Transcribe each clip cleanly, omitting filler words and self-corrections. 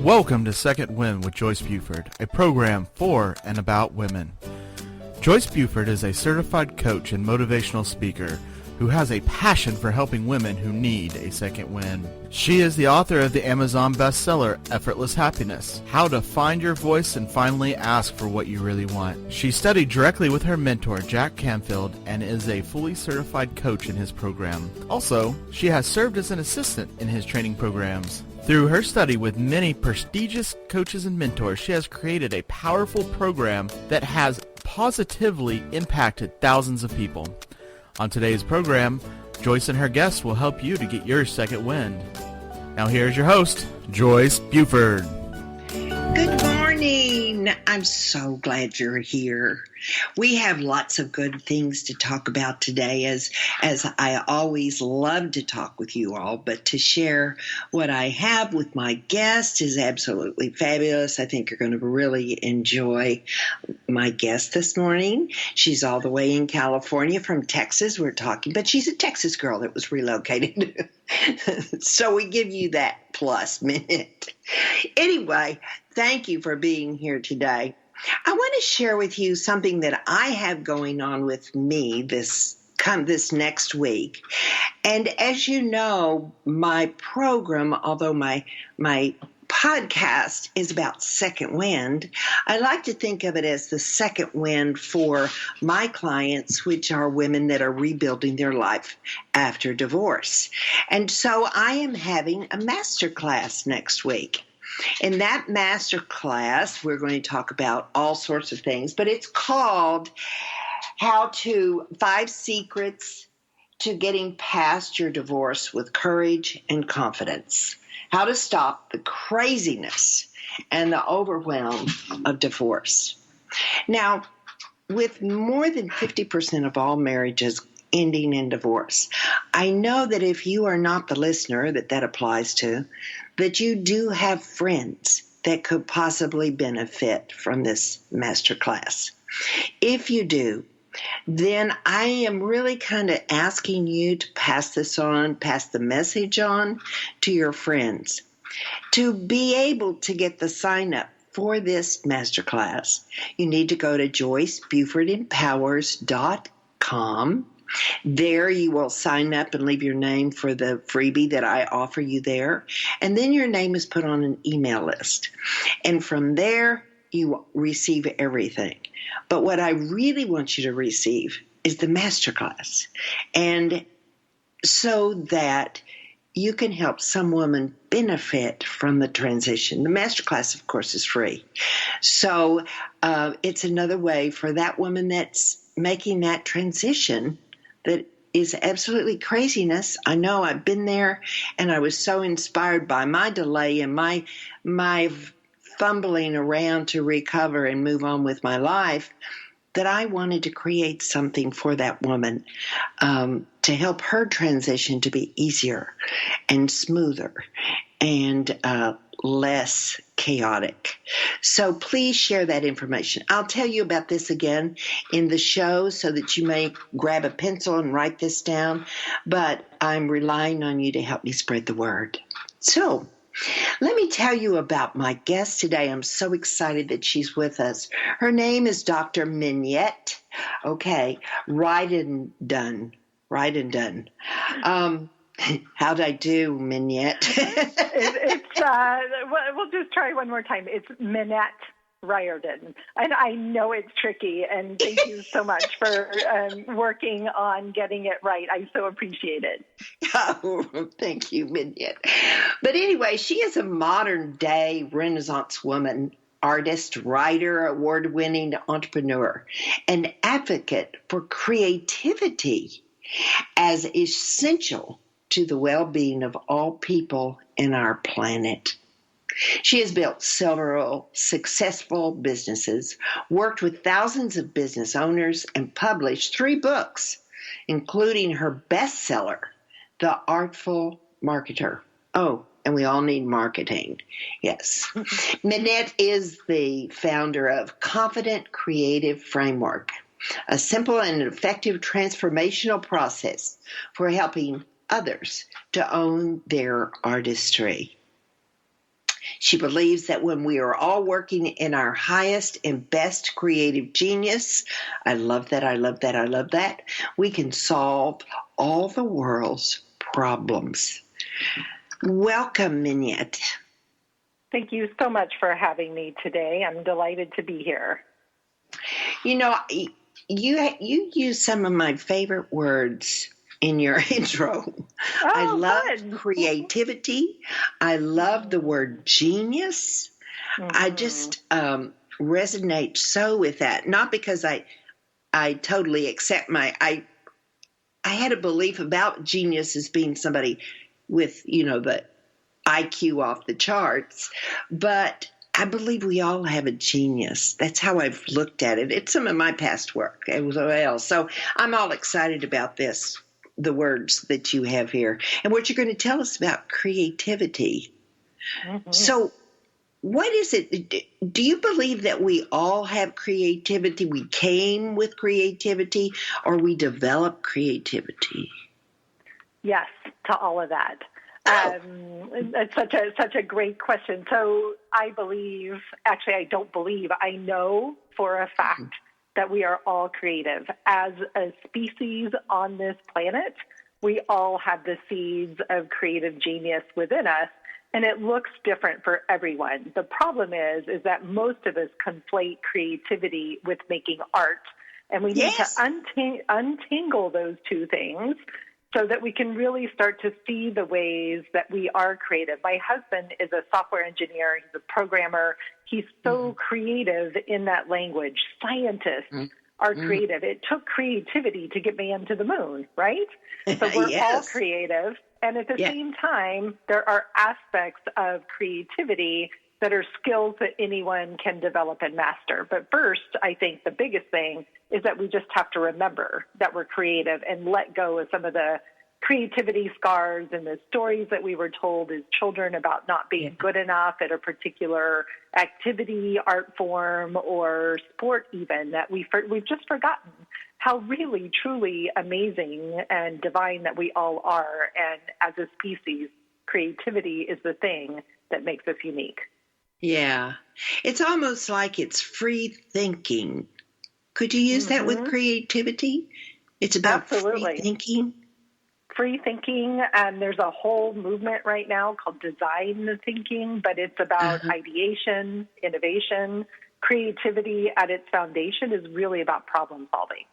Welcome to Second Wind with Joyce Buford, a program for and about women. Joyce Buford is a certified coach and motivational speaker who has a passion for helping women who need a second wind. She is the author of the Amazon bestseller, Effortless Happiness, How to Find Your Voice and Finally Ask for What You Really Want. She studied directly with her mentor, Jack Canfield, and is a fully certified coach in his program. Also, she has served as an assistant in his training programs. Through her study with many prestigious coaches and mentors, she has created a powerful program that has positively impacted thousands of people. On today's program, Joyce and her guests will help you to get your second wind. Now here's your host, Joyce Buford. Good morning. I'm so glad you're here. We have lots of good things to talk about today, as I always love to talk with you all, but to share what I have with my guest is absolutely fabulous. I think you're going to really enjoy my guest this morning. She's all the way in California from Texas. We're talking, but she's a Texas girl that was relocated. So we give you that plus minute. Anyway, thank you for being here today. I want to share with you something that I have going on with me this next week. And as you know, my program, although my podcast is about second wind, I like to think of it as the second wind for my clients, which are women that are rebuilding their life after divorce. And so I am having a masterclass next week. In that masterclass, we're going to talk about all sorts of things, but it's called 5 Secrets to Getting Past Your Divorce with Courage and Confidence. How to stop the craziness and the overwhelm of divorce. Now, with more than 50% of all marriages ending in divorce, I know that if you are not the listener that applies to, that you do have friends that could possibly benefit from this masterclass. If you do, then I am really kind of asking you to pass the message on to your friends. To be able to get the sign up for this masterclass, you need to go to JoyceBufordEmpowers.com. There you will sign up and leave your name for the freebie that I offer you there. And then your name is put on an email list. And from there, you receive everything. But what I really want you to receive is the masterclass. And so that you can help some woman benefit from the transition. The masterclass, of course, is free. So it's another way for that woman that's making that transition that is absolutely craziness. I know I've been there, and I was so inspired by my delay and my fumbling around to recover and move on with my life that I wanted to create something for that woman to help her transition to be easier and smoother and less chaotic. So please share that information. I'll tell you about this again in the show so that you may grab a pencil and write this down, but I'm relying on you to help me spread the word. So let me tell you about my guest today. I'm so excited that she's with us. Her name is Dr. Minette. Riordan. How'd I do, Minette? We'll just try one more time. It's Minette Riordan. And I know it's tricky, and thank you so much for working on getting it right. I so appreciate it. Oh, thank you, Minette. But anyway, she is a modern-day Renaissance woman, artist, writer, award-winning entrepreneur, an advocate for creativity as essential to the well-being of all people in our planet. She has built several successful businesses, worked with thousands of business owners, and published 3 books, including her bestseller, The Artful Marketer. Oh, and we all need marketing. Yes. Minette is the founder of Confident Creative Framework, a simple and effective transformational process for helping others to own their artistry. She believes that when we are all working in our highest and best creative genius, I love that, I love that, I love that, we can solve all the world's problems. Welcome, Minette. Thank you so much for having me today. I'm delighted to be here. You know, you use some of my favorite words in your intro. Oh, I love good. creativity. I love the word genius. I just resonate so with that. Not because I totally accept I had a belief about genius as being somebody with, the IQ off the charts, but I believe we all have a genius. That's how I've looked at it. It's some of my past work as well. So I'm all excited about this, the words that you have here, and what you're going to tell us about creativity. Mm-hmm. So what is it? Do you believe that we all have creativity? We came with creativity, or we develop creativity? Yes, to all of that. It's such a great question. So I believe, actually I don't believe, I know for a fact that we are all creative. As a species on this planet, we all have the seeds of creative genius within us, and it looks different for everyone. The problem is that most of us conflate creativity with making art, and we need to untangle those two things so that we can really start to see the ways that we are creative. My husband is a software engineer. He's a programmer. He's so creative in that language. Scientists are creative. It took creativity to get man to the moon, right? So we're all creative. And at the same time, there are aspects of creativity that are skills that anyone can develop and master. But first, I think the biggest thing is that we just have to remember that we're creative and let go of some of the creativity scars and the stories that we were told as children about not being good enough at a particular activity, art form, or sport even, that we've just forgotten how really, truly amazing and divine that we all are. And as a species, creativity is the thing that makes us unique. Yeah. It's almost like it's free thinking. Could you use that with creativity? It's about free thinking. Free thinking. There's a whole movement right now called design thinking, but it's about ideation, innovation. Creativity at its foundation is really about problem solving.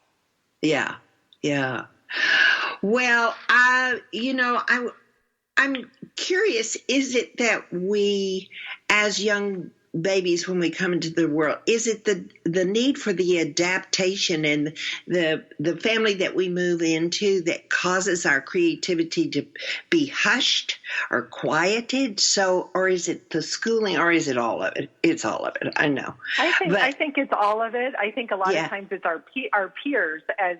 Yeah. Yeah. Well, I'm curious, is it that we, as young babies, when we come into the world, is it the need for the adaptation and the family that we move into that causes our creativity to be hushed or quieted? So, or is it the schooling, or is it all of it? It's all of it. I know. I think it's all of it. I think a lot of times it's our peers as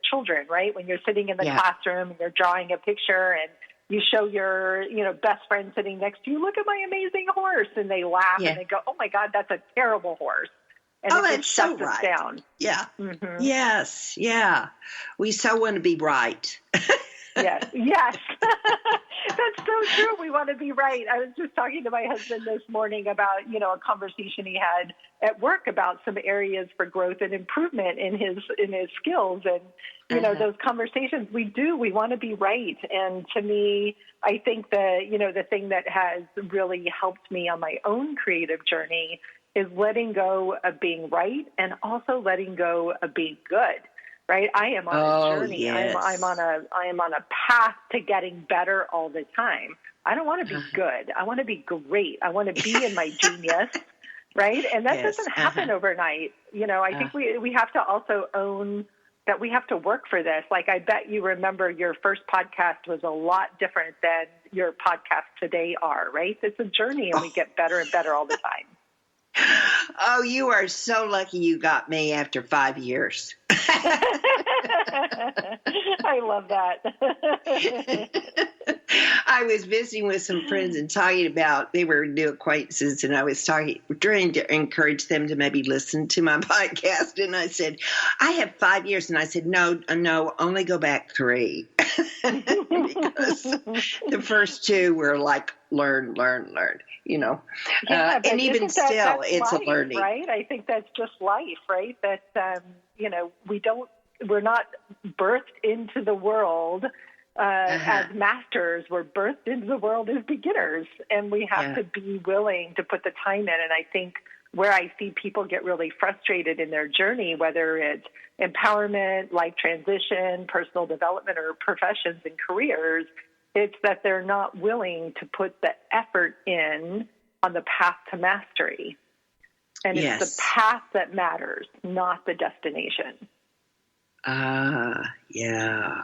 children, right? When you're sitting in the classroom and you're drawing a picture and you show your, best friend sitting next to you, look at my amazing horse, and they laugh and they go, "Oh my God, that's a terrible horse." And it just shuts us down. Yeah. Mm-hmm. Yes. Yeah. We so want to be right. Yes. That's so true. We want to be right. I was just talking to my husband this morning about, a conversation he had at work about some areas for growth and improvement in his skills. And, those conversations we want to be right. And to me, I think the thing that has really helped me on my own creative journey is letting go of being right and also letting go of being good. Right, I am on a journey. Yes. I am on a path to getting better all the time. I don't want to be good. I want to be great. I want to be in my genius, right? And that doesn't happen overnight. I think we have to also own that we have to work for this. Like, I bet you remember your first podcast was a lot different than your podcasts today are, right? It's a journey, and we get better and better all the time. Oh, you are so lucky you got me after 5 years. I love that. I was visiting with some friends and talking about, they were new acquaintances, and I was trying to encourage them to maybe listen to my podcast. And I said, I have 5 years. And I said, no, only go back 3. Because the first 2 were like, learn, Yeah, and even still, it's life, a learning. Right? I think that's just life, right? That, we're not birthed into the world as masters. We're birthed into the world as beginners, and we have to be willing to put the time in. And I think where I see people get really frustrated in their journey, whether it's empowerment, life transition, personal development, or professions and careers, it's that they're not willing to put the effort in on the path to mastery. And it's the path that matters, not the destination. Yeah.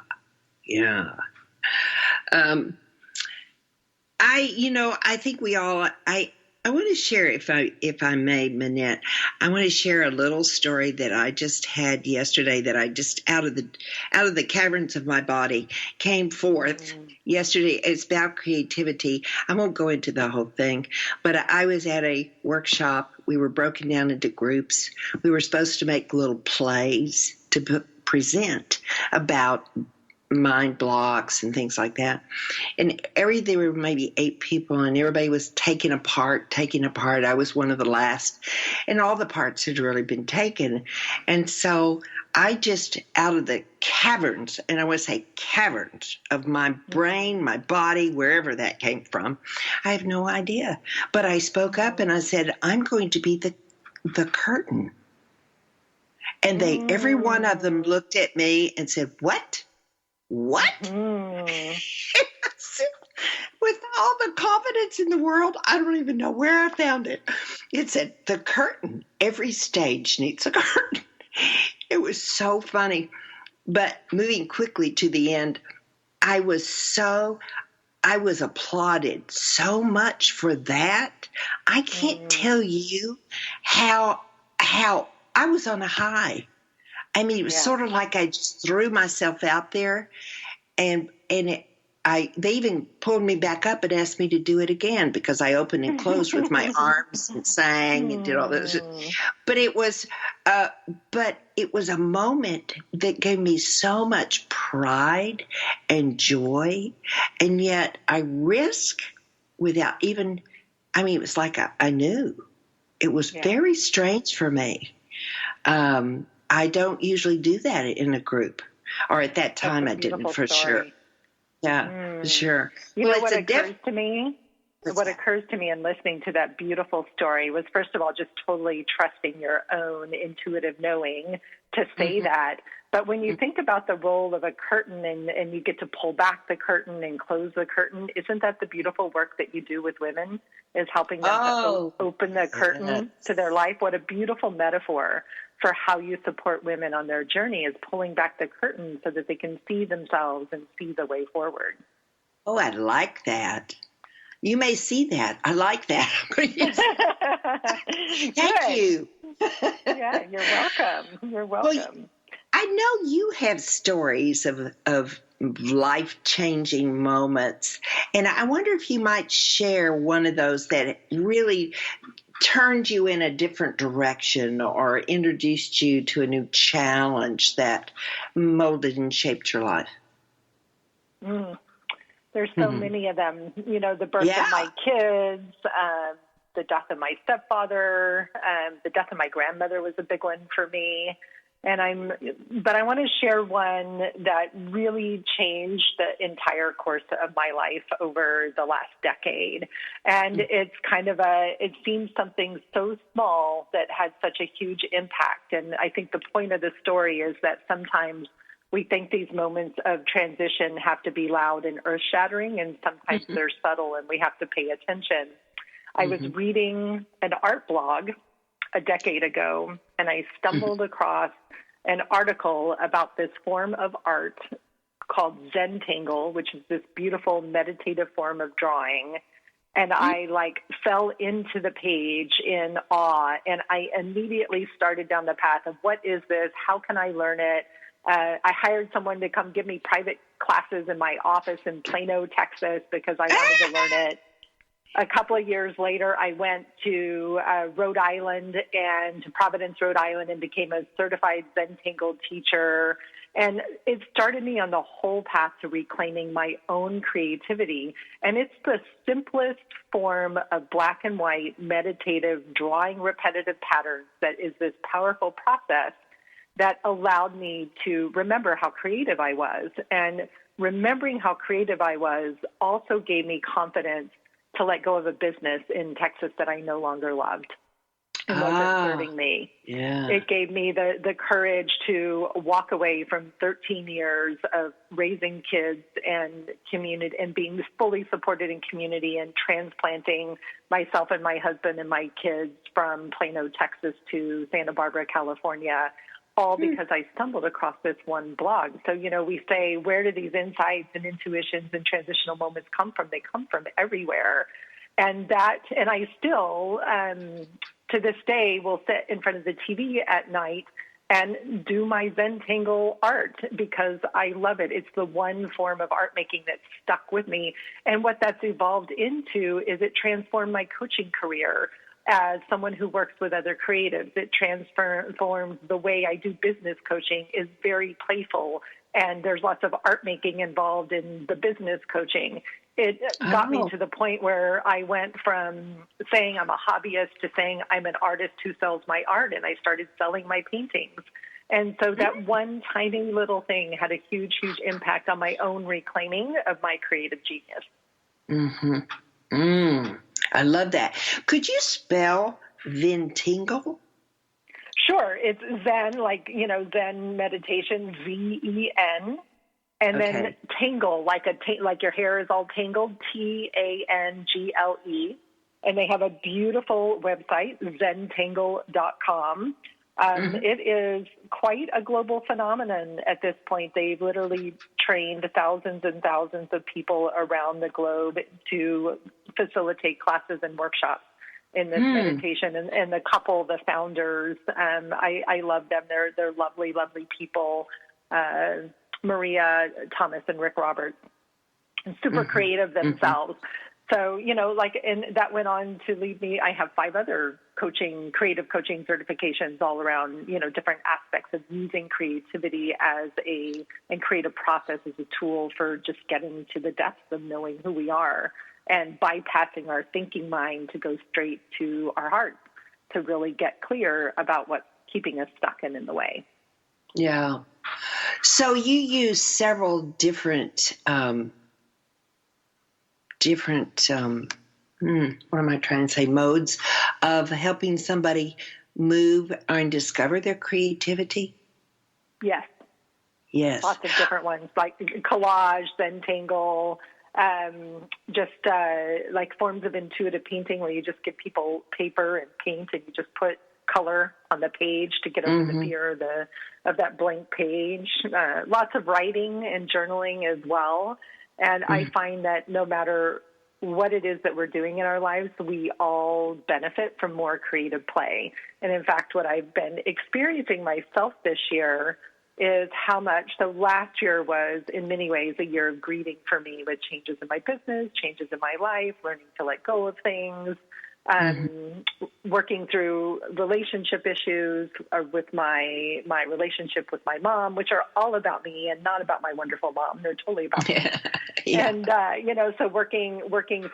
I think we all, I want to share, if I may, Minette, I want to share a little story that I just had yesterday that I just out of the caverns of my body came forth yesterday. It's about creativity. I won't go into the whole thing, but I was at a workshop. We were broken down into groups. We were supposed to make little plays to present about mind blocks and things like that. And there were maybe 8 people, and everybody was taken apart. I was one of the last, and all the parts had really been taken. And so I just, out of the caverns, and I want to say caverns of my brain, my body, wherever that came from, I have no idea. But I spoke up and I said, I'm going to be the curtain. And every one of them looked at me and said, What? With all the confidence in the world, I don't even know where I found it. It said, the curtain. Every stage needs a curtain. It was so funny. But moving quickly to the end, I was applauded so much for that. I can't tell you how I was on a high. I mean, it was sort of like I just threw myself out there, and they even pulled me back up and asked me to do it again because I opened and closed with my arms and sang and did all this. But it was a moment that gave me so much pride and joy, and yet I risked without even. I mean, it was like I knew. It was very strange for me. I don't usually do that in a group, or at that time I didn't, for sure. Yeah, for sure. You know what occurs to me? What occurs to me in listening to that beautiful story was, first of all, just totally trusting your own intuitive knowing to say that. But when you think about the role of a curtain and you get to pull back the curtain and close the curtain, isn't that the beautiful work that you do with women, is helping them to open the curtain to their life? What a beautiful metaphor for how you support women on their journey, is pulling back the curtain so that they can see themselves and see the way forward. Oh, I like that. You may see that. I like that. Thank you. Yeah, you're welcome. You're welcome. Well, I know you have stories of life-changing moments, and I wonder if you might share one of those that really turned you in a different direction or introduced you to a new challenge that molded and shaped your life. There's so many of them. You know, the birth of my kids, the death of my stepfather, the death of my grandmother was a big one for me. But I want to share one that really changed the entire course of my life over the last decade. And it's it seems something so small that had such a huge impact. And I think the point of the story is that sometimes we think these moments of transition have to be loud and earth-shattering, and sometimes they're subtle and we have to pay attention. I was reading an art blog a decade ago, and I stumbled across an article about this form of art called Zentangle, which is this beautiful meditative form of drawing. And I fell into the page in awe, and I immediately started down the path of, what is this? How can I learn it? I hired someone to come give me private classes in my office in Plano, Texas, because I wanted to learn it. A couple of years later, I went to Rhode Island and to Providence, Rhode Island, and became a certified Zentangle teacher. And it started me on the whole path to reclaiming my own creativity. And it's the simplest form of black and white meditative drawing repetitive patterns that is this powerful process that allowed me to remember how creative I was. And remembering how creative I was also gave me confidence to let go of a business in Texas that I no longer loved and wasn't serving me. Yeah. It gave me the courage to walk away from 13 years of raising kids and community and being fully supported in community and transplanting myself and my husband and my kids from Plano, Texas to Santa Barbara, California, all because I stumbled across this one blog. So, we say, where do these insights and intuitions and transitional moments come from? They come from everywhere. And I still, to this day, will sit in front of the TV at night and do my Zentangle art because I love it. It's the one form of art making that's stuck with me. And what that's evolved into is it transformed my coaching career. As someone who works with other creatives, it transforms the way I do business coaching is very playful, and there's lots of art making involved in the business coaching. It got me to the point where I went from saying I'm a hobbyist to saying I'm an artist who sells my art, and I started selling my paintings. And so that one tiny little thing had a huge, huge impact on my own reclaiming of my creative genius. Mm-hmm. I love that. Could you spell Zentangle? Sure. It's Zen, Zen meditation, Z-E-N, and then tangle, like your hair is all tangled, T-A-N-G-L-E. And they have a beautiful website, zentangle.com. It is quite a global phenomenon at this point. They've literally trained thousands and thousands of people around the globe to facilitate classes and workshops in this meditation. And the founders, I love them. They're lovely, lovely people. Maria Thomas and Rick Roberts, and super creative themselves. So, and that went on to lead me. I have 5 other creative coaching certifications all around, different aspects of using creativity and creative process as a tool for just getting to the depths of knowing who we are and bypassing our thinking mind to go straight to our heart to really get clear about what's keeping us stuck and in the way. Yeah. So you use several different modes of helping somebody move and discover their creativity? Yes. Yes. Lots of different ones, like collage, Zentangle, like forms of intuitive painting where you just give people paper and paint and you just put color on the page to get over the fear of that blank page. Lots of writing and journaling as well. And I find that no matter what it is that we're doing in our lives, we all benefit from more creative play. And in fact, what I've been experiencing myself this year is how much, so last year was in many ways a year of grieving for me with changes in my business, changes in my life, learning to let go of things, working through relationship issues with my relationship with my mom, which are all about me and not about my wonderful mom. They're totally about me. Yeah. And, so working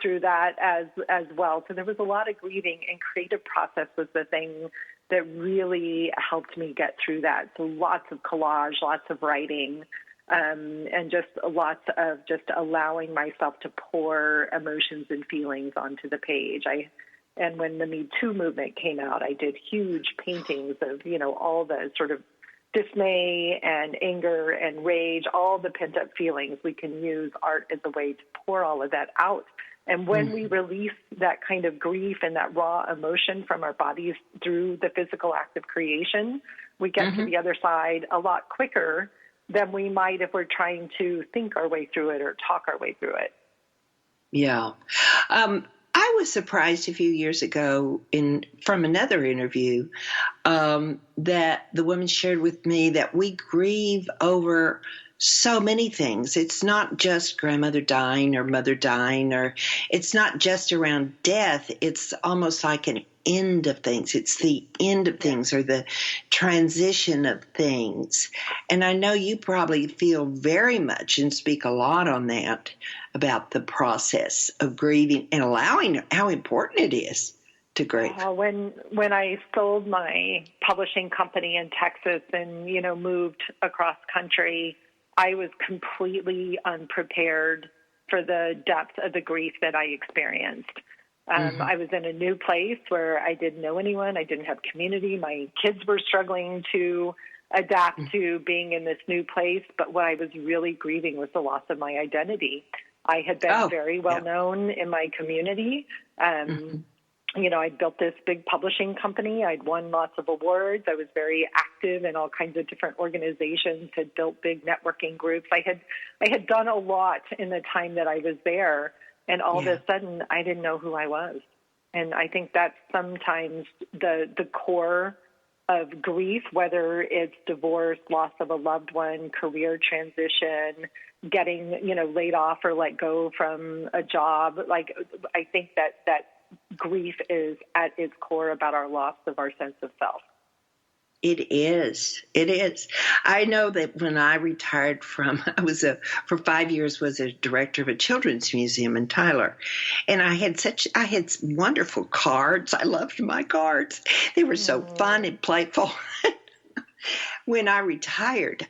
through that as well. So there was a lot of grieving, and creative process was the thing that really helped me get through that. So lots of collage, lots of writing, and just lots of just allowing myself to pour emotions and feelings onto the page. And when the Me Too movement came out, I did huge paintings of, all the sort of dismay and anger and rage, all the pent-up feelings. We can use art as a way to pour all of that out. And when we release that kind of grief and that raw emotion from our bodies through the physical act of creation, we get to the other side a lot quicker than we might if we're trying to think our way through it or talk our way through it. Yeah. I was surprised a few years ago from another interview that the woman shared with me that we grieve over so many things. It's not just grandmother dying or mother dying, or it's not just around death. It's almost like an end of things. It's the end of things or the transition of things. And I know you probably feel very much and speak a lot on that about the process of grieving and allowing how important it is to grieve. When I sold my publishing company in Texas and, moved across country, I was completely unprepared for the depth of the grief that I experienced. I was in a new place where I didn't know anyone. I didn't have community. My kids were struggling to adapt to being in this new place. But what I was really grieving was the loss of my identity. I had been very well known in my community. I built this big publishing company. I'd won lots of awards. I was very active in all kinds of different organizations, had built big networking groups. I had done a lot in the time that I was there. And all of a sudden, I didn't know who I was. And I think that's sometimes the core of grief, whether it's divorce, loss of a loved one, career transition, getting, laid off or let go from a job. Like, I think that grief is at its core about our loss of our sense of self. It is. It is. I know that when I retired for 5 years was a director of a children's museum in Tyler. And I had wonderful cards. I loved my cards. They were so fun and playful. When I retired,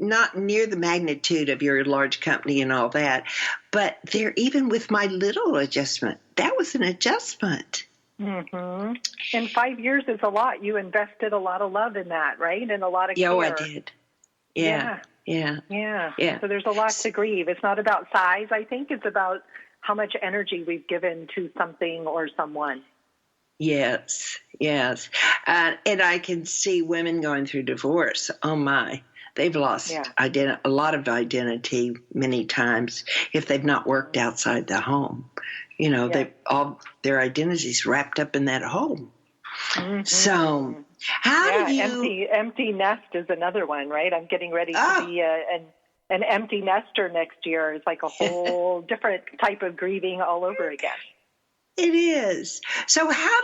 not near the magnitude of your large company and all that, but even with my little adjustment, that was an adjustment. Mm-hmm. And 5 years is a lot. You invested a lot of love in that, right? And a lot of care. Oh, I did. Yeah. So there's a lot to grieve. It's not about size, I think. It's about how much energy we've given to something or someone. Yes. And I can see women going through divorce. Oh, my. They've lost a lot of identity many times if they've not worked outside the home. They've all their identities wrapped up in that home. Mm-hmm. So how do you... Empty nest is another one, right? I'm getting ready to be an empty nester next year. It's like a whole different type of grieving all over again. It is. So how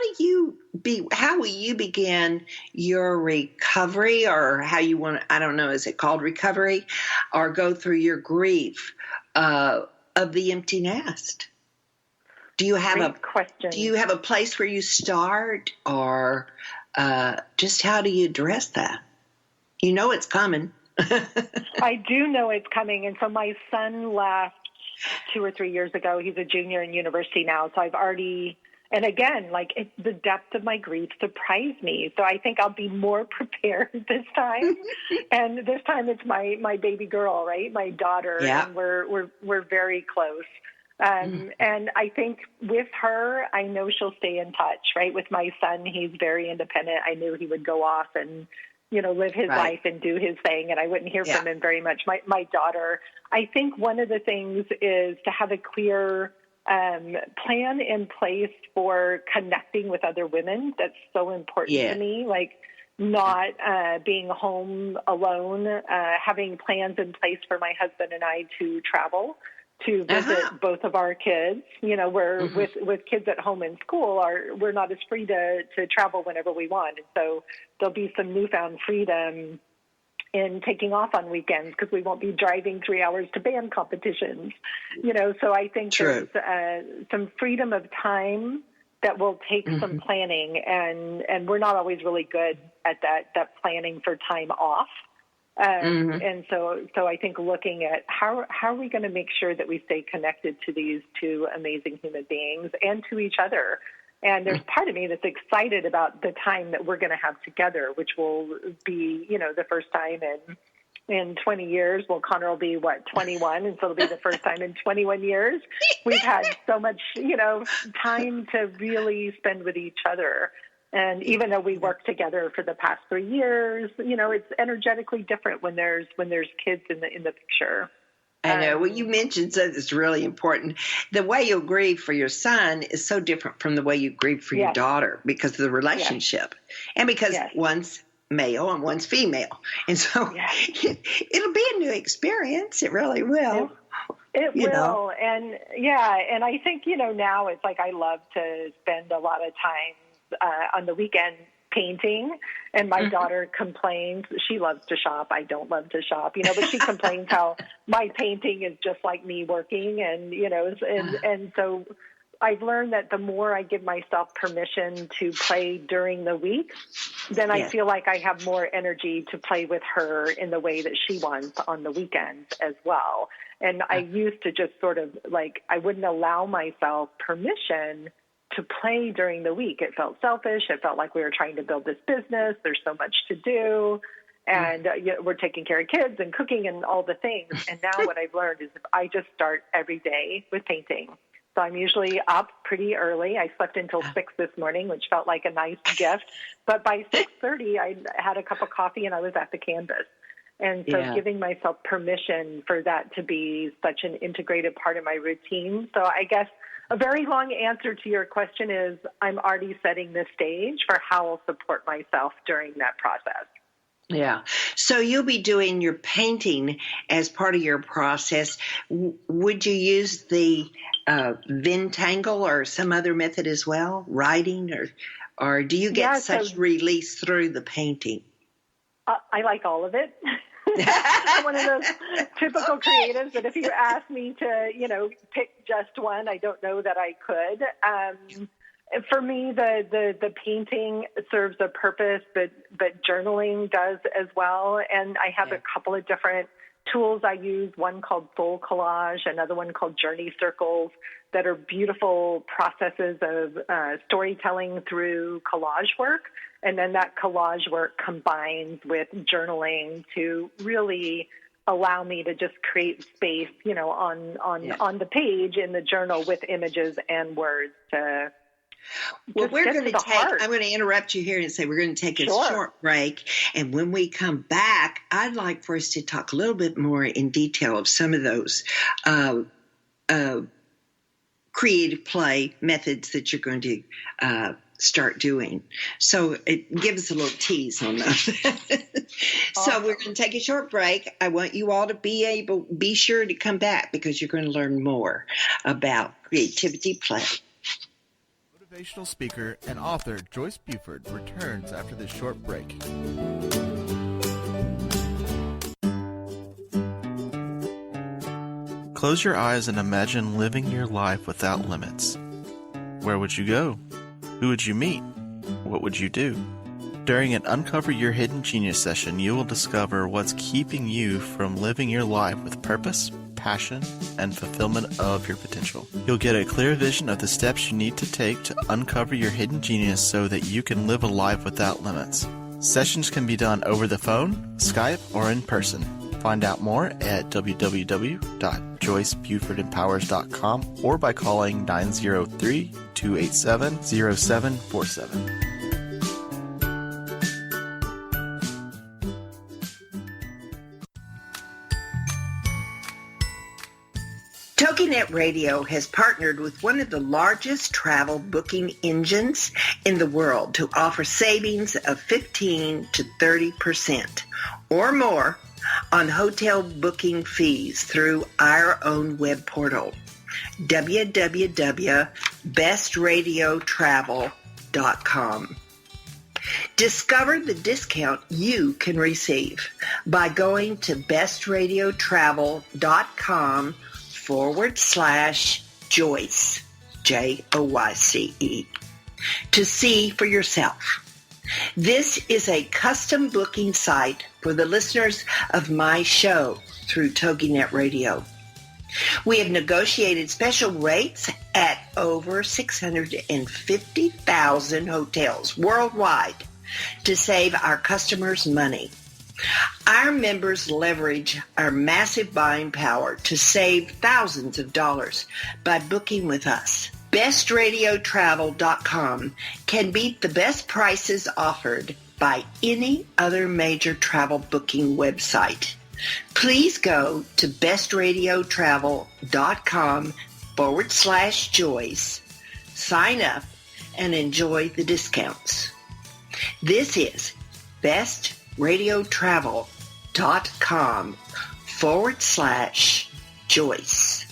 will you begin your recovery, or how you want to, I don't know, is it called recovery, or go through your grief of the empty nest? Do you have a place where you start, or just how do you address that? It's coming. I do know it's coming. And so my son left 2 or 3 years ago. He's a junior in university now. So I've already, and again, the depth of my grief surprised me. So I think I'll be more prepared this time. And this time it's my baby girl, right? My daughter. Yeah. And we're very close. And I think with her, I know she'll stay in touch, right? With my son, he's very independent. I knew he would go off and, live his life and do his thing, and I wouldn't hear from him very much. My daughter, I think one of the things is to have a clear plan in place for connecting with other women. That's so important to me. Not being home alone, having plans in place for my husband and I to travel, to visit both of our kids. We're with kids at home in school, we're not as free to travel whenever we want. And so there'll be some newfound freedom in taking off on weekends because we won't be driving 3 hours to band competitions. So I think there's some freedom of time that will take some planning, and we're not always really good at that planning for time off. And so I think looking at how are we going to make sure that we stay connected to these two amazing human beings and to each other. And there's part of me that's excited about the time that we're going to have together, which will be, the first time in 20 years. Well, Connor will be 21. And so it'll be the first time in 21 years. We've had so much, time to really spend with each other. And even though we worked together for the past 3 years, it's energetically different when there's kids in the picture. I know. Well, you mentioned something that's really important. The way you'll grieve for your son is so different from the way you grieve for your daughter because of the relationship. And because one's male and one's female. And so it'll be a new experience. It really will. It will. And and I think, now it's like I love to spend a lot of time on the weekend painting, and my daughter complains. She loves to shop. I don't love to shop, but she complains how my painting is just like me working, and and so I've learned that the more I give myself permission to play during the week, then I feel like I have more energy to play with her in the way that she wants on the weekends as well. And I used to just sort of I wouldn't allow myself permission to play during the week. It felt selfish. It felt like we were trying to build this business. There's so much to do. And we're taking care of kids and cooking and all the things. And now what I've learned is if I just start every day with painting. So I'm usually up pretty early. I slept until 6 this morning, which felt like a nice gift. But by 6:30, I had a cup of coffee and I was at the canvas. And so giving myself permission for that to be such an integrated part of my routine. So I guess a very long answer to your question is I'm already setting the stage for how I'll support myself during that process. Yeah. So you'll be doing your painting as part of your process. Would you use the Ventangle or some other method as well, writing, or do you get such release through the painting? I like all of it. I'm one of those typical creatives that if you ask me to, pick just one, I don't know that I could. For me, the painting serves a purpose, but journaling does as well. And I have a couple of different tools I use, one called Soul Collage, another one called Journey Circles, that are beautiful processes of storytelling through collage work. And then that collage work combines with journaling to really allow me to just create space, on the page in the journal with images and words to Well, we're going to I'm going to interrupt you here and say we're going to take a short break. And when we come back, I'd like for us to talk a little bit more in detail of some of those creative play methods that you're going to start doing. So give us a little tease on that. So we're going to take a short break. I want you all to be sure to come back because you're going to learn more about creativity play. Motivational speaker and author Joyce Buford returns after this short break. Close your eyes and imagine living your life without limits. Where would you go? Who would you meet? What would you do? During an Uncover Your Hidden Genius session, you will discover what's keeping you from living your life with purpose, passion, and fulfillment of your potential. You'll get a clear vision of the steps you need to take to uncover your hidden genius so that you can live a life without limits. Sessions can be done over the phone, Skype, or in person. Find out more at www.joycebufordempowers.com or by calling 903-287-0747. TogiNet Radio has partnered with one of the largest travel booking engines in the world to offer savings of 15 to 30% or more on hotel booking fees through our own web portal, www.bestradiotravel.com. Discover the discount you can receive by going to bestradiotravel.com/Joyce, Joyce, to see for yourself. This is a custom booking site for the listeners of my show through TogiNet Radio. We have negotiated special rates at over 650,000 hotels worldwide to save our customers money. Our members leverage our massive buying power to save thousands of dollars by booking with us. bestradiotravel.com can beat the best prices offered by any other major travel booking website. Please go to bestradiotravel.com/Joyce. Sign up and enjoy the discounts. This is bestradiotravel.com/Joyce. Joyce.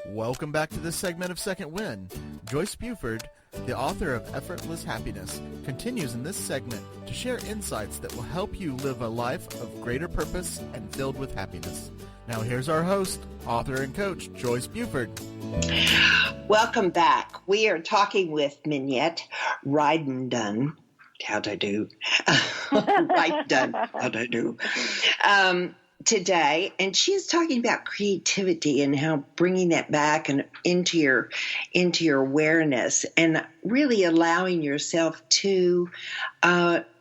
Welcome back to this segment of Second Wind. Joyce Buford, the author of Effortless Happiness, continues in this segment to share insights that will help you live a life of greater purpose and filled with happiness. Now here's our host, author and coach, Joyce Buford. Welcome back. We are talking with Minette Riordan. How'd I do? How'd I do? Today, and she is talking about creativity and how bringing that back and into your awareness and really allowing yourself to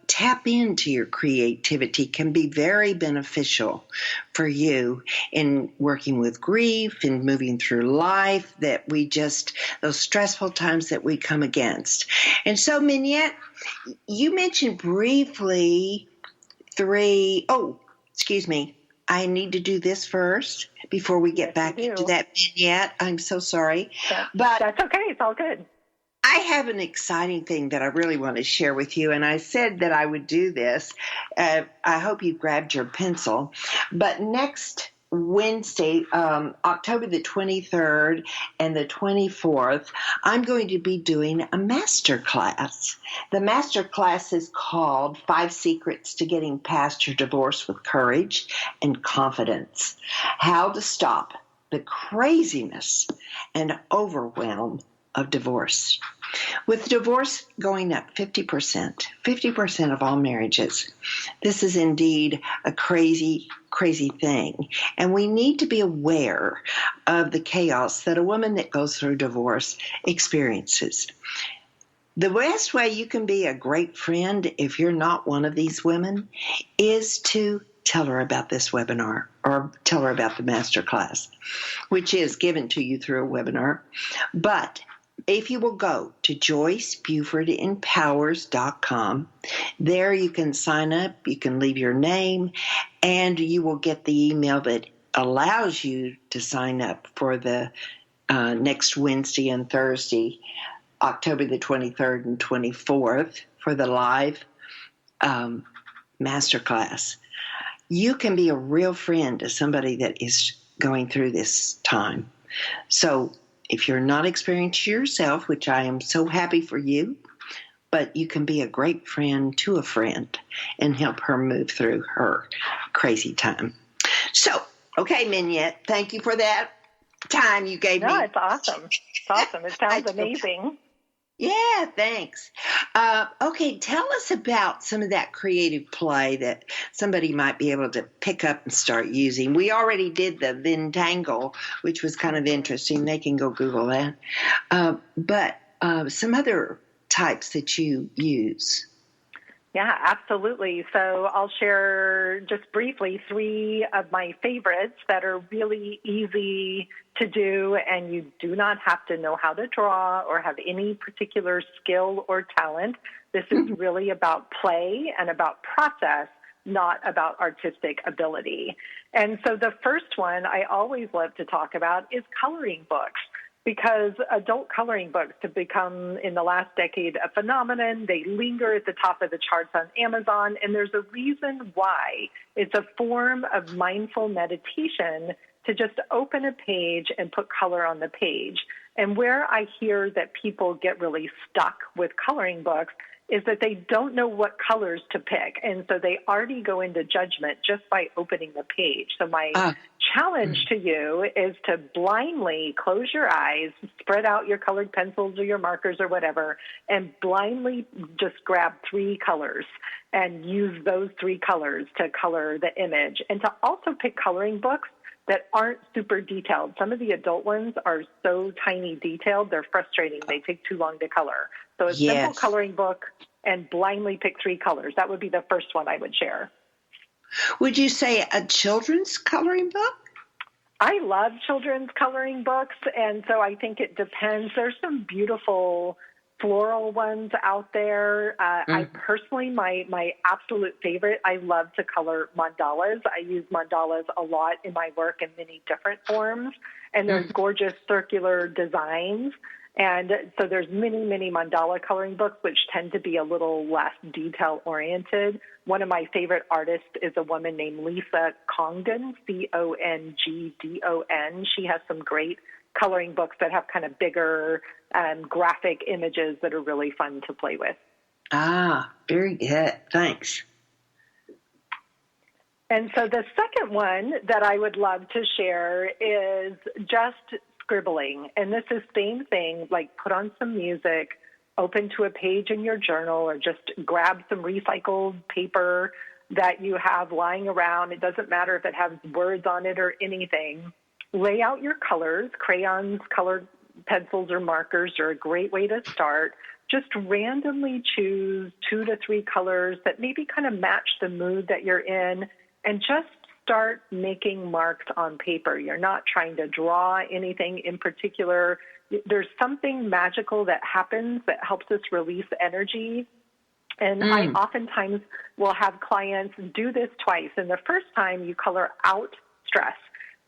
tap into your creativity can be very beneficial for you in working with grief and moving through life, that those stressful times that we come against. And so, Minette, you mentioned briefly I need to do this first before we get back into that vignette. I'm so sorry. But that's okay. It's all good. I have an exciting thing that I really want to share with you, and I said that I would do this. I hope you grabbed your pencil. But next Wednesday, October the 23rd and the 24th, I'm going to be doing a master class. The master class is called 5 Secrets to Getting Past Your Divorce with Courage and Confidence. How to Stop the Craziness and Overwhelm of Divorce. With divorce going up 50% of all marriages, this is indeed a crazy, crazy thing. And we need to be aware of the chaos that a woman that goes through divorce experiences. The best way you can be a great friend, if you're not one of these women, is to tell her about this webinar or tell her about the master class, which is given to you through a webinar. But if you will go to JoyceBufordEmpowers.com, there you can sign up, you can leave your name, and you will get the email that allows you to sign up for the next Wednesday and Thursday, October the 23rd and 24th, for the live masterclass. You can be a real friend to somebody that is going through this time. So if you're not experienced yourself, which I am so happy for you, but you can be a great friend to a friend and help her move through her crazy time. So, okay, Minette, thank you for that time you gave me. No, it's awesome. It's awesome. It sounds amazing. Yeah, thanks. Okay, tell us about some of that creative play that somebody might be able to pick up and start using. We already did the Ventangle, which was kind of interesting. They can go Google that. But some other types that you use. Yeah, absolutely. So I'll share just briefly 3 of my favorites that are really easy to do, and you do not have to know how to draw or have any particular skill or talent. This is really about play and about process, not about artistic ability. And so the first one I always love to talk about is coloring books, because adult coloring books have become, in the last decade, a phenomenon. They linger at the top of the charts on Amazon, and there's a reason why. It's a form of mindful meditation to just open a page and put color on the page. And where I hear that people get really stuck with coloring books is that they don't know what colors to pick. And so they already go into judgment just by opening the page. So my challenge to you is to blindly close your eyes, spread out your colored pencils or your markers or whatever, and blindly just grab 3 colors and use those 3 colors to color the image, and to also pick coloring books that aren't super detailed. Some of the adult ones are so tiny detailed, they're frustrating. They take too long to color. So a simple coloring book and blindly pick 3 colors. That would be the first one I would share. Would you say a children's coloring book? I love children's coloring books, and so I think it depends. There's some beautiful floral ones out there. I personally, my absolute favorite, I love to color mandalas. I use mandalas a lot in my work in many different forms, and there's gorgeous circular designs. And so there's many mandala coloring books, which tend to be a little less detail-oriented. One of my favorite artists is a woman named Lisa Congdon, Congdon. She has some great coloring books that have kind of bigger graphic images that are really fun to play with. Ah, very good. Thanks. And so the second one that I would love to share is just scribbling. And this is same thing, like put on some music, open to a page in your journal, or just grab some recycled paper that you have lying around. It doesn't matter if it has words on it or anything. Lay out your colors. Crayons, colored pencils, or markers are a great way to start. Just randomly choose 2 to 3 colors that maybe kind of match the mood that you're in, and just start making marks on paper. You're not trying to draw anything in particular. There's something magical that happens that helps us release energy. And I oftentimes will have clients do this twice. And the first time you color out stress.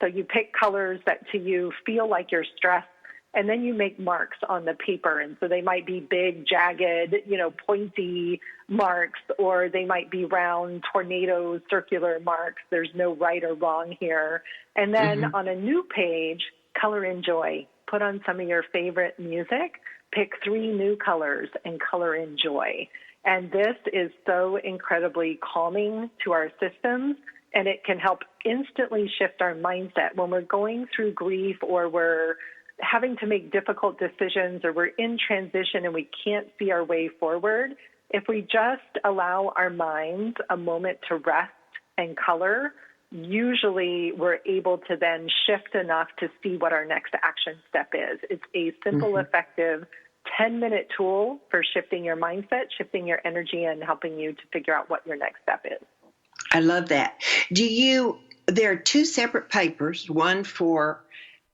So you pick colors that to you feel like you're stressed, and then you make marks on the paper. And so they might be big, jagged, pointy marks, or they might be round, tornado, circular marks. There's no right or wrong here. And then on a new page, color in joy. Put on some of your favorite music, pick 3 new colors, and color in joy. And this is so incredibly calming to our systems, and it can help instantly shift our mindset. When we're going through grief, or we're having to make difficult decisions, or we're in transition and we can't see our way forward, if we just allow our minds a moment to rest and color, usually we're able to then shift enough to see what our next action step is. It's a simple, effective 10-minute tool for shifting your mindset, shifting your energy, and helping you to figure out what your next step is. I love that. There are 2 separate papers, one for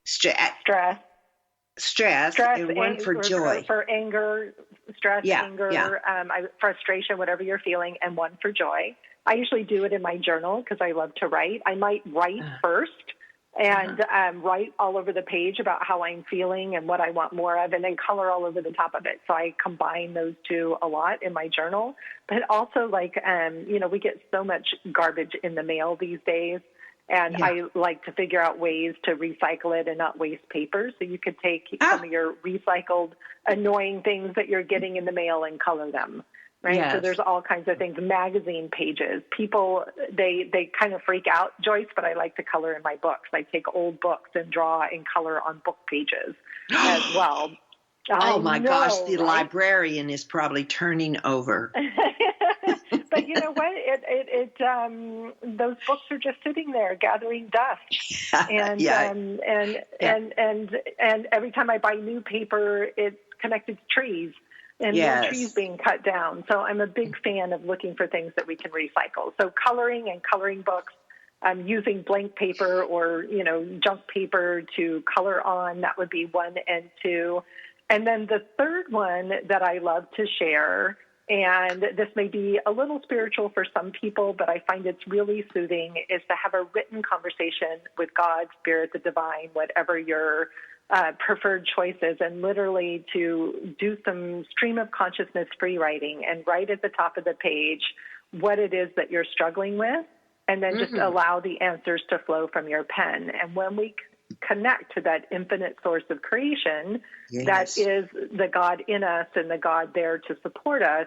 stress, and one for joy. For anger, stress, anger, frustration, whatever you're feeling, and one for joy. I usually do it in my journal because I love to write. I might write first and write all over the page about how I'm feeling and what I want more of, and then color all over the top of it. So I combine those 2 a lot in my journal. But also, we get so much garbage in the mail these days. And I like to figure out ways to recycle it and not waste paper. So you could take some of your recycled, annoying things that you're getting in the mail and color them, right? Yes. So there's all kinds of things. Magazine pages. People, they kind of freak out, Joyce, but I like to color in my books. I take old books and draw and color on book pages as well. Oh, my gosh, the librarian is probably turning over. But you know what? Those books are just sitting there gathering dust, and every time I buy new paper, it's connected to trees and new trees being cut down. So I'm a big fan of looking for things that we can recycle. So coloring and coloring books, using blank paper or junk paper to color on, that would be 1 and 2. And then the third one that I love to share, and this may be a little spiritual for some people, but I find it's really soothing, is to have a written conversation with God, Spirit, the divine, whatever your preferred choice is, and literally to do some stream of consciousness free writing and write at the top of the page what it is that you're struggling with, and then just allow the answers to flow from your pen. And when we connect to that infinite source of creation, that is the God in us and the God there to support us,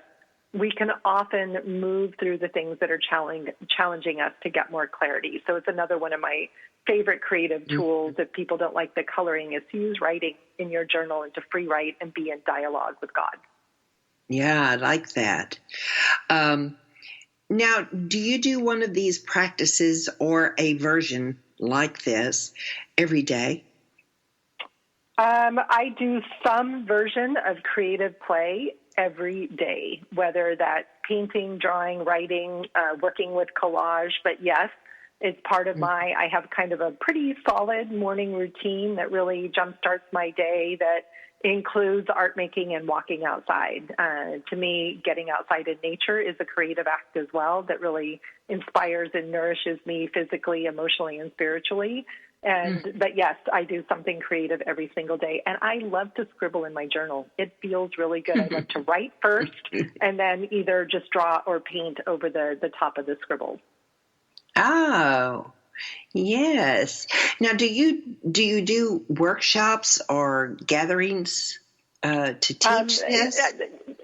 we can often move through the things that are challenging us to get more clarity. So it's another one of my favorite creative tools. If people don't like the coloring, is to use writing in your journal and to free write and be in dialogue with God. Yeah, I like that. Now, do you do one of these practices or a version like this every day? I do some version of creative play every day, whether that's painting, drawing, writing, working with collage. But yes, It's part of I have kind of a pretty solid morning routine that really jumpstarts my day that includes art making and walking outside. To me, getting outside in nature is a creative act as well that really inspires and nourishes me physically, emotionally, and spiritually. But yes, I do something creative every single day. And I love to scribble in my journal. It feels really good. I love to write first and then either just draw or paint over the top of the scribbles. Oh, yes. Now, do you do workshops or gatherings to teach this?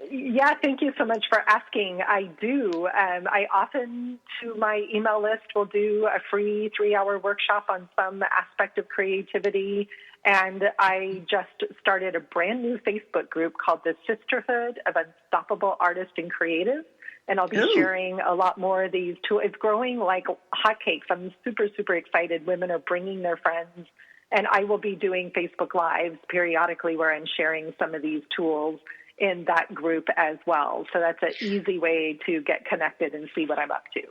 Yeah, thank you so much for asking. I do. I often, to my email list, will do a free 3-hour workshop on some aspect of creativity. And I just started a brand new Facebook group called the Sisterhood of Unstoppable Artists and Creatives. And I'll be sharing a lot more of these tools. It's growing like hotcakes. I'm super, super excited. Women are bringing their friends. And I will be doing Facebook Lives periodically where I'm sharing some of these tools in that group as well. So that's an easy way to get connected and see what I'm up to.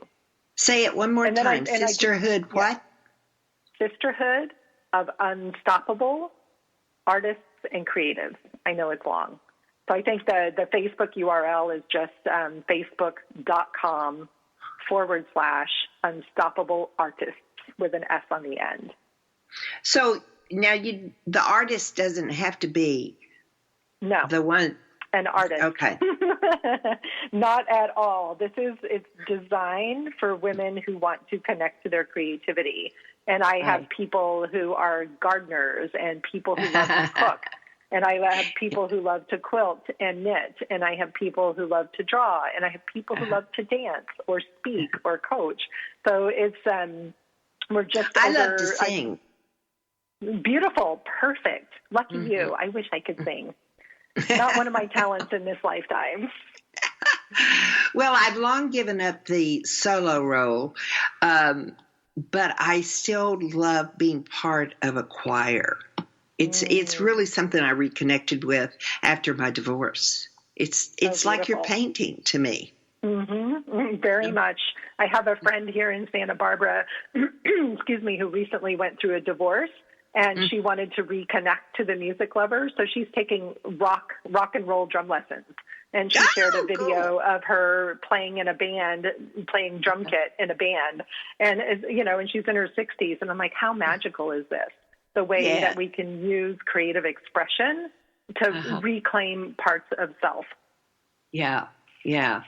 Say it one more time. Sisterhood what? Sisterhood of Unstoppable Artists and Creatives. I know it's long. So I think the Facebook URL is just facebook.com/unstoppable artists with an S on the end. So now the artist doesn't have to be the one. An artist. Okay. Not at all. It's designed for women who want to connect to their creativity. And I have people who are gardeners and people who love to cook. And I have people who love to quilt and knit. And I have people who love to draw. And I have people who love to dance or speak or coach. So it's, we're just I love to sing. Beautiful. Perfect. Lucky you. I wish I could sing. Not one of my talents in this lifetime. Well, I've long given up the solo role, but I still love being part of a choir. It's really something I reconnected with after my divorce. It's like you're painting to me. Very much. I have a friend here in Santa Barbara, excuse me, who recently went through a divorce. And she wanted to reconnect to the music lover, so she's taking rock and roll drum lessons. And she shared a video of her playing in a band, playing drum kit in a band. And, and she's in her 60s. And I'm like, how magical is this? The way that we can use creative expression to reclaim parts of self. Yeah. Yeah.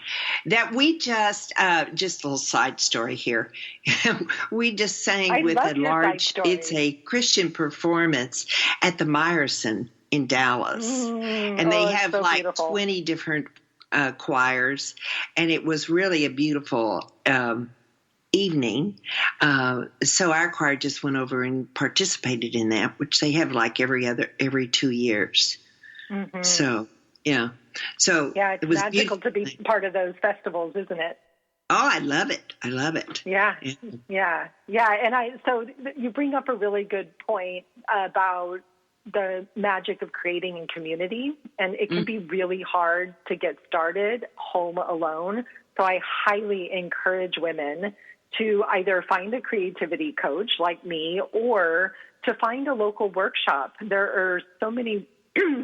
That we just a little side story here. We just sang with it's a Christian performance at the Meyerson in Dallas. And they have so like beautiful. 20 different choirs. And it was really a beautiful evening. So our choir just went over and participated in that, which they have like every 2 years. So, yeah. So it's magical to be part of those festivals, isn't it? Oh, I love it. Yeah. And so you bring up a really good point about the magic of creating in community, and it can be really hard to get started home alone. So I highly encourage women to either find a creativity coach like me or to find a local workshop. There are so many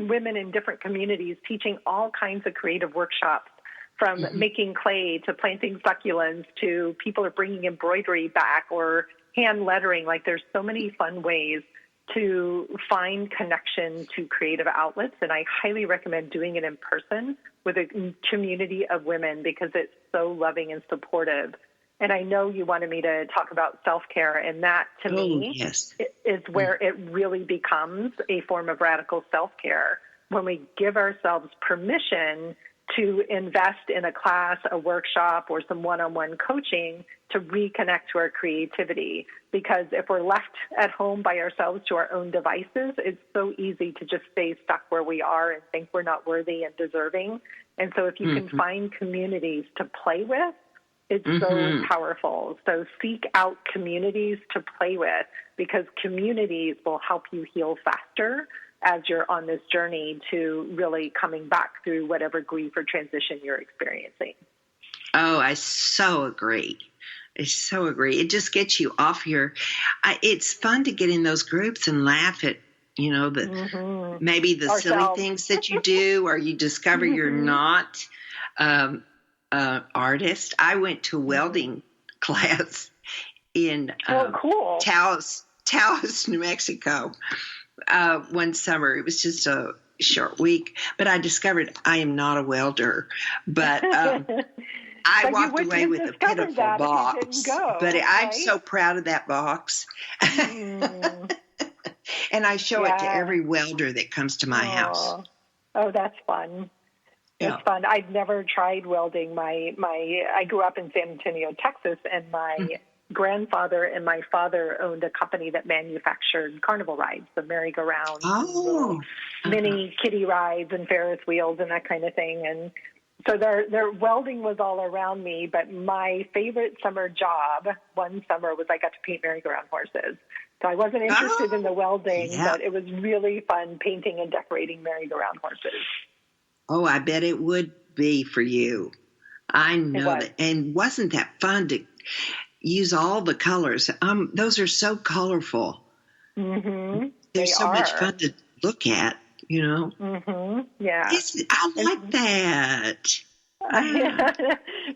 women in different communities teaching all kinds of creative workshops, from making clay to planting succulents to people are bringing embroidery back or hand lettering. Like there's so many fun ways to find connection to creative outlets. And I highly recommend doing it in person with a community of women because it's so loving and supportive. And I know you wanted me to talk about self-care, and that, to me, is where it really becomes a form of radical self-care, when we give ourselves permission to invest in a class, a workshop, or some one-on-one coaching to reconnect to our creativity. Because if we're left at home by ourselves to our own devices, it's so easy to just stay stuck where we are and think we're not worthy and deserving. And so if you can find communities to play with, it's so powerful. So seek out communities to play with, because communities will help you heal faster as you're on this journey to really coming back through whatever grief or transition you're experiencing. Oh, I so agree. I so agree. It just gets you off it's fun to get in those groups and laugh at, maybe the silly things that you do, or you discover you're not artist. I went to a welding class in cool. Taos, New Mexico, one summer. It was just a short week, but I discovered I am not a welder. But I walked away with a pitiful box. But I'm so proud of that box. And I show it to every welder that comes to my house. Oh, that's fun. It's fun. I've never tried welding. I grew up in San Antonio, Texas, and my grandfather and my father owned a company that manufactured carnival rides, the merry-go-round, mini kiddie rides and Ferris wheels and that kind of thing. And so their welding was all around me, but my favorite summer job one summer was I got to paint merry-go-round horses. So I wasn't interested in the welding, but it was really fun painting and decorating merry-go-round horses. Oh, I bet it would be for you. I know that. And wasn't that fun to use all the colors? Those are so colorful. Mm-hmm. They're so much fun to look at, Mm-hmm. Yeah. I like that.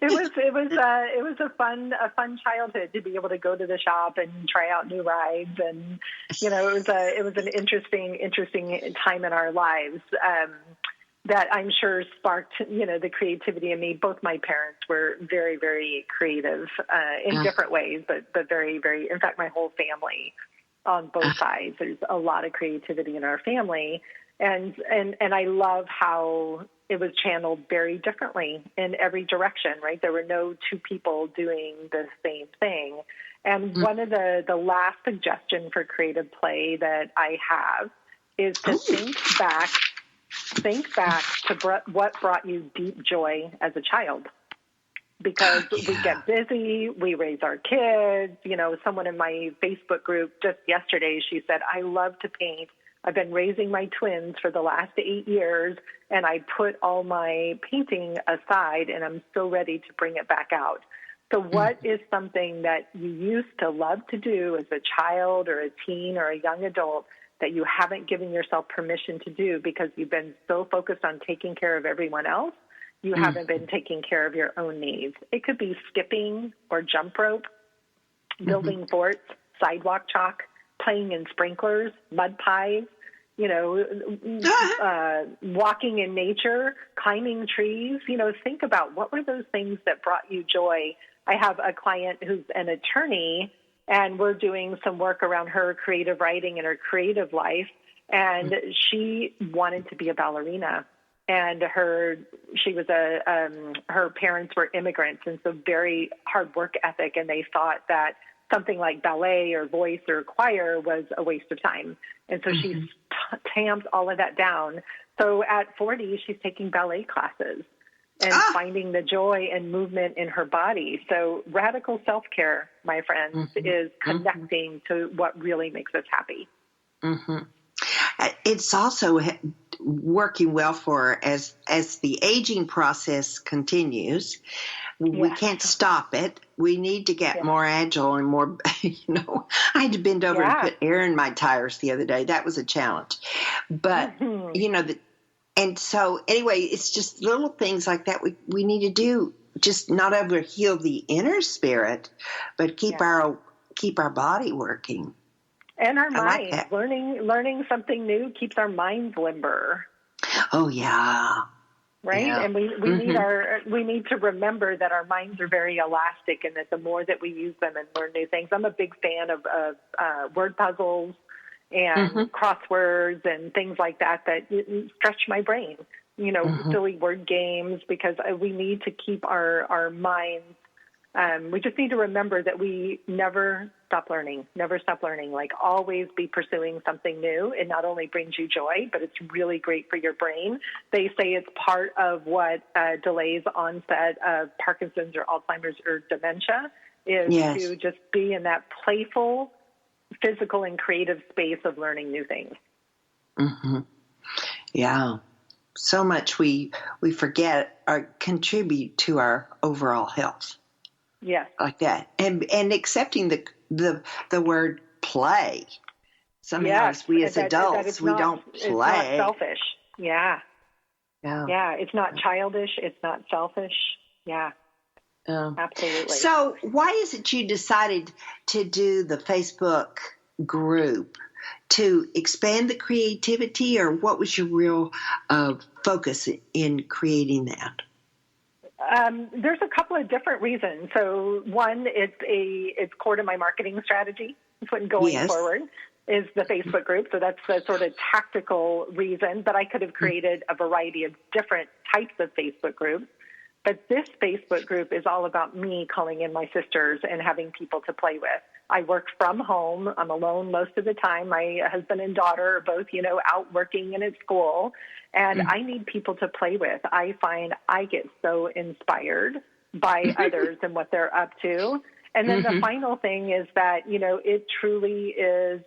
It was a fun childhood to be able to go to the shop and try out new rides, and it was an interesting time in our lives that I'm sure sparked the creativity in me. Both my parents were very, very creative in different ways, but very, very. In fact, my whole family on both sides. There's a lot of creativity in our family, and I love how it was channeled very differently in every direction, right? There were no two people doing the same thing. And one of the last suggestion for creative play that I have is to think back to what brought you deep joy as a child. Because we get busy, we raise our kids. Someone in my Facebook group just yesterday, she said, I love to paint. I've been raising my twins for the last 8 years, and I put all my painting aside, and I'm so ready to bring it back out. So what is something that you used to love to do as a child or a teen or a young adult that you haven't given yourself permission to do because you've been so focused on taking care of everyone else, you haven't been taking care of your own needs? It could be skipping or jump rope, building forts, sidewalk chalk, playing in sprinklers, mud pies, walking in nature, climbing trees. Think about what were those things that brought you joy. I have a client who's an attorney, and we're doing some work around her creative writing and her creative life, and she wanted to be a ballerina. And her parents were immigrants, and so very hard work ethic, and they thought that something like ballet or voice or choir was a waste of time. And so she tamped all of that down. So at 40, she's taking ballet classes and finding the joy and movement in her body. So radical self-care, my friends, is connecting to what really makes us happy. It's also working well for her as the aging process continues. We can't stop it. We need to get more agile and more, I had to bend over and put air in my tires the other day. That was a challenge. But, and so anyway, it's just little things like that we need to do, just not only heal the inner spirit, but keep our body working. And our minds. Like learning something new keeps our minds limber. Oh, yeah. Right? Yeah. And we need to remember that our minds are very elastic, and that the more that we use them and learn new things. I'm a big fan of word puzzles and crosswords and things like that stretch my brain. Silly word games, because we need to keep our minds. We just need to remember that we never stop learning, like always be pursuing something new. It not only brings you joy, but it's really great for your brain. They say it's part of what delays onset of Parkinson's or Alzheimer's or dementia is to just be in that playful, physical, and creative space of learning new things. Yeah. So much we forget or contribute to our overall health. Yes. like that, and accepting the word play. Sometimes we as adults, we don't play. It's not selfish. Yeah. Yeah. Yeah. It's not childish. It's not selfish. Yeah. Absolutely. So why is it you decided to do the Facebook group? To expand the creativity, or what was your real focus in creating that? There's a couple of different reasons. So one, it's core to my marketing strategy. Going forward is the Facebook group. So that's the sort of tactical reason. But I could have created a variety of different types of Facebook groups. But this Facebook group is all about me calling in my sisters and having people to play with. I work from home. I'm alone most of the time. My husband and daughter are both, out working and at school. And I need people to play with. I find I get so inspired by others and what they're up to. And then the final thing is that, it truly is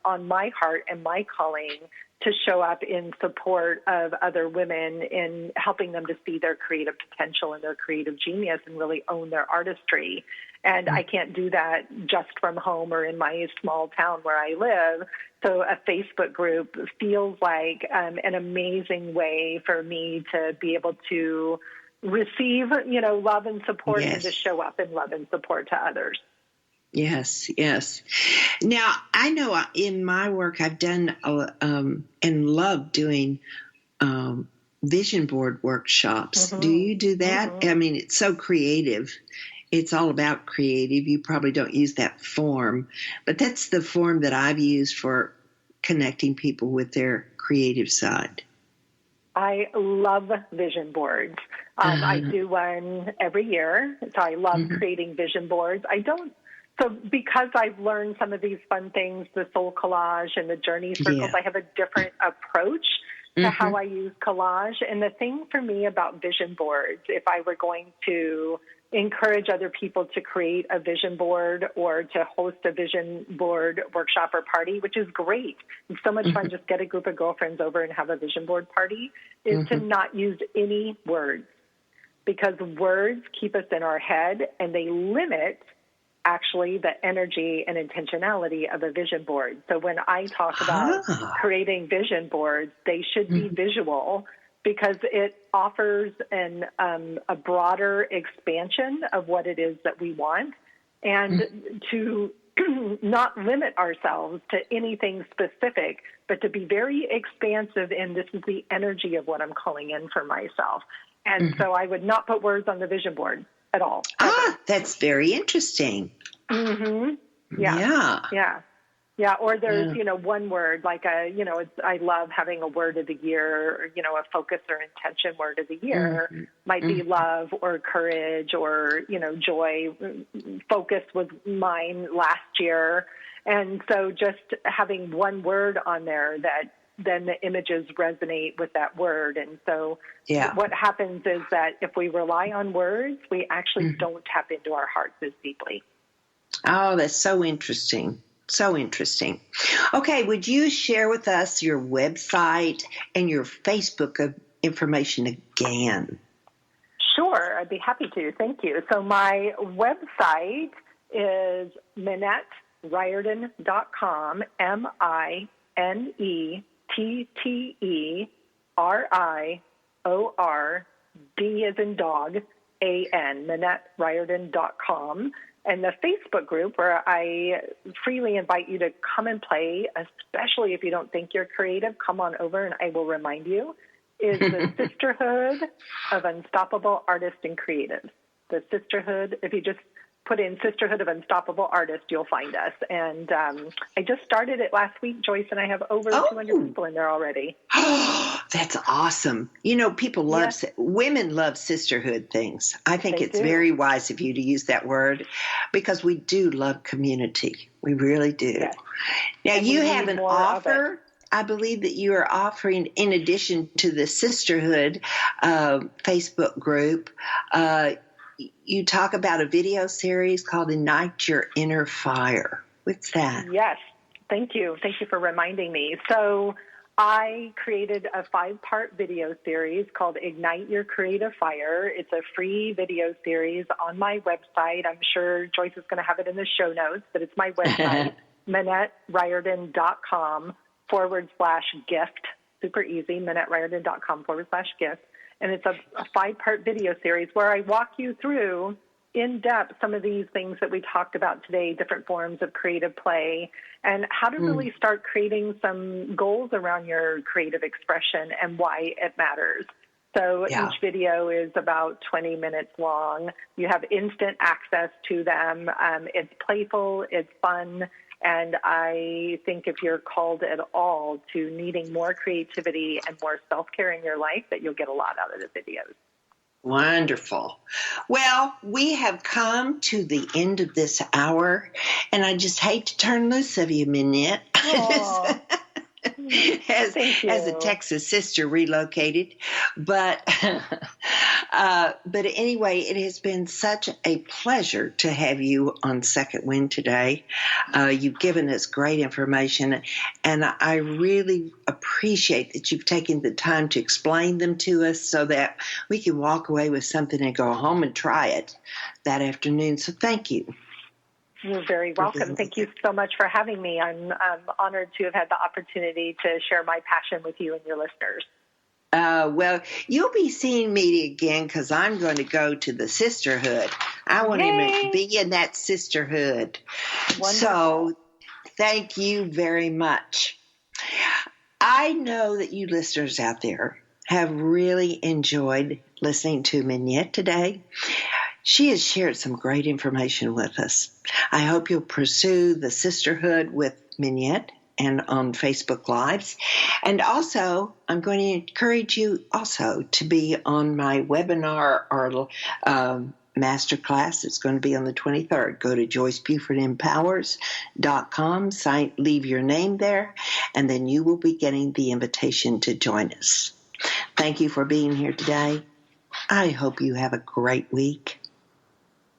on my heart and my calling to show up in support of other women in helping them to see their creative potential and their creative genius and really own their artistry. And I can't do that just from home or in my small town where I live. So a Facebook group feels like an amazing way for me to be able to receive, love and support and to show up in love and support to others. Yes, yes. Now, I know in my work I've done and love doing vision board workshops. Do you do that? I mean, it's so creative. It's all about creative. You probably don't use that form, but that's the form that I've used for connecting people with their creative side. I love vision boards. I do one every year, so I love creating vision boards. So because I've learned some of these fun things, the soul collage and the journey circles, I have a different approach to how I use collage. And the thing for me about vision boards, if I were going to encourage other people to create a vision board or to host a vision board workshop or party, which is great. It's so much fun. Just get a group of girlfriends over and have a vision board party, is to not use any words, because words keep us in our head and they limit actually the energy and intentionality of a vision board. So when I talk about creating vision boards, they should be visual, because it offers a broader expansion of what it is that we want, and to not limit ourselves to anything specific, but to be very expansive in this is the energy of what I'm calling in for myself. And so I would not put words on the vision board at all. That's very interesting. Yeah. Or there's, one word, like I love having a word of the year, a focus or intention word of the year might be love or courage or, joy. Focus was mine last year. And so just having one word on there that then the images resonate with that word. And so what happens is that if we rely on words, we actually don't tap into our hearts as deeply. Oh, that's so interesting. So interesting. Okay, would you share with us your website and your Facebook information again? Sure, I'd be happy to. Thank you. So my website is MinetteRiordan.com, MinetteRiordan, as in dog, A-N, MinetteRiordan.com. And the Facebook group, where I freely invite you to come and play, especially if you don't think you're creative, come on over and I will remind you, is the Sisterhood of Unstoppable Artists and Creatives. The Sisterhood, if you just put in Sisterhood of Unstoppable Artists, you'll find us. And I just started it last week, Joyce, and I have over 200 people in there already. That's awesome. People love, women love sisterhood things. I think it's very wise of you to use that word, because we do love community. We really do. Yes. Now, you have an offer. I believe that you are offering, in addition to the Sisterhood Facebook group, you talk about a video series called Ignite Your Inner Fire. What's that? Yes. Thank you. Thank you for reminding me. So I created a 5-part video series called Ignite Your Creative Fire. It's a free video series on my website. I'm sure Joyce is going to have it in the show notes, but it's my website, MinetteRiordan.com/gift. Super easy, MinetteRiordan.com/gift. And it's a 5-part video series where I walk you through in depth some of these things that we talked about today, different forms of creative play, and how to really start creating some goals around your creative expression and why it matters. So each video is about 20 minutes long. You have instant access to them. It's playful, it's fun, and I think if you're called at all to needing more creativity and more self-care in your life, that you'll get a lot out of the videos. Wonderful. Well, we have come to the end of this hour, and I just hate to turn loose of you, Minette. as a Texas sister relocated. But anyway, it has been such a pleasure to have you on Second Wind today. You've given us great information, and I really appreciate that you've taken the time to explain them to us so that we can walk away with something and go home and try it that afternoon. So thank you. You're very welcome. Thank you so much for having me. I'm honored to have had the opportunity to share my passion with you and your listeners. Well, you'll be seeing me again because I'm going to go to the Sisterhood. I want to be in that Sisterhood. Wonderful. So thank you very much. I know that you listeners out there have really enjoyed listening to Minette today. She has shared some great information with us. I hope you'll pursue the Sisterhood with Minette and on Facebook Lives. And also, I'm going to encourage you also to be on my webinar or masterclass. It's going to be on the 23rd. Go to JoyceBufordEmpowers.com, leave your name there, and then you will be getting the invitation to join us. Thank you for being here today. I hope you have a great week.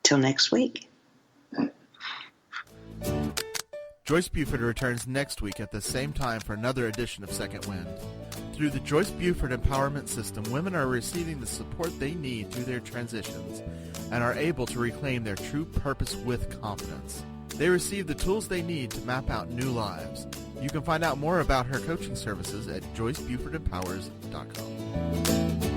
Till next week. Joyce Buford returns next week at the same time for another edition of Second Wind. Through the Joyce Buford Empowerment System, women are receiving the support they need through their transitions and are able to reclaim their true purpose with confidence. They receive the tools they need to map out new lives. You can find out more about her coaching services at JoyceBufordEmpowers.com.